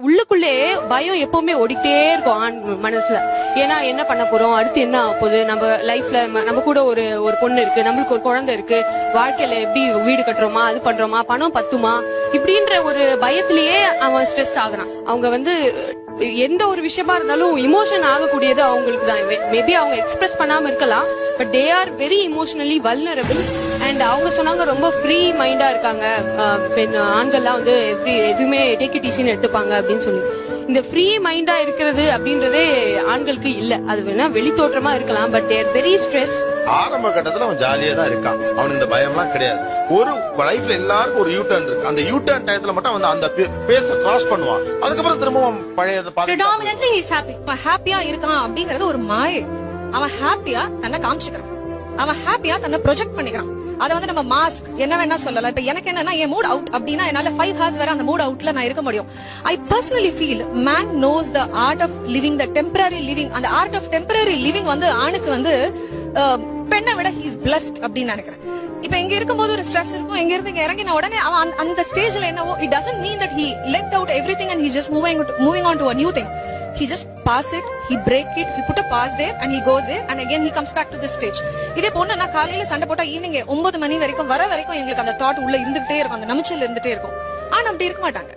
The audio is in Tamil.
உள்ளுக்குள்ளே பயம் எப்பவுமே ஓடிட்டே இருக்கும் ஆண் மனசுல. ஏன்னா என்ன பண்ண போறோம், அடுத்து என்ன ஆக போகுது, நம்ம லைஃப்ல நம்ம கூட ஒரு பொண்ணு இருக்கு, நம்மளுக்கு ஒரு குழந்தை இருக்கு, வாழ்க்கையில எப்படி வீடு கட்டுறோமா, அது பண்றோமா, பணம் பத்துமா, இப்படின்ற ஒரு பயத்திலேயே அவன் ஸ்ட்ரெஸ் ஆகுறான். அவங்க எந்த ஒரு விஷயமா இருந்தாலும் இமோஷன் ஆகக்கூடியது அவங்களுக்கு தான். மேபி அவங்க எக்ஸ்பிரஸ் பண்ணாம இருக்கலாம், but they are very emotionally vulnerable. And அவங்க சொன்னாங்க ரொம்ப ஃப்ரீ மைண்டா இருக்காங்க ஆண்கள்லாம், எதுவுமே டேக் இட் ஈஸின்னு எடுத்துப்பாங்க அப்படின்னு சொல்லி. இந்த ஃப்ரீ மைண்டா இருக்கிறது அப்படின்றதே ஆண்களுக்கு இல்ல. அது வேணா வெளி தோற்றமா இருக்கலாம், பட் தேர் வெரி ஸ்ட்ரெஸ். ஆரம்ப கட்டத்துல அவன் ஜாலியா தான் இருக்கான், அவனுக்கு இந்த பயம்லாம் கிடையாது. ஒரு லைஃப்ல எல்லாருக்கும் ஒரு யூ டர்ன் இருக்கு. அந்த யூ டர்ன் டயத்துல மட்டும் அவன் அந்த பேஸ கிராஸ் பண்ணுவான். அதுக்கப்புறம் திரும்பவும் பழையது predominantly he is happy. அவன் ஹாப்பியா இருக்கான் அப்படிங்கறது ஒரு மாயை. அவன் ஹாப்பியா தன்னை காமிச்சுக்கிறான், அவன் ஹாப்பியா தன்னை ப்ரொஜெக்ட் பண்ணிக்கிறான். அத நம்ம மாஸ்க் என்ன வேணா சொல்லலாம். இப்ப எனக்கு என்னன்னா, என் மூட் அவுட் அப்படின்னா என்னால 5 hours வரை அந்த மூட் அவுட்ல நான் இருக்க முடியும். I personally feel man knows the art of living, the temporary living. அந்த ஆர்ட் ஆஃப் டெம்பரரி லிவிங் ஆணுக்கு பெண்ணை விட ஹி இஸ் பிளஸ்ட் அப்படின்னு நினைக்கிறேன். இப்ப இங்க இருக்கும்போது ஒரு ஸ்ட்ரெஸ் இருக்கும், இங்க இருந்து இறங்கின உடனே அவன் அந்த ஸ்டேஜ்ல என்னவோ, it doesn't mean that he let out everything and he's just moving on to a new thing. He just pass it, he break it, he put a pause there and he goes there and again he comes back to this stage. இதே பொண்ணு நான் காலையில சண்டை போட்டா ஈவினிங் 9 மணி வரைக்கும் எங்களுக்கு அந்த தாட் உள்ள இருந்துகிட்டே இருக்கும், அந்த நமிச்சல் இருந்துட்டே இருக்கும். ஆனா அப்படி இருக்க மாட்டாங்க.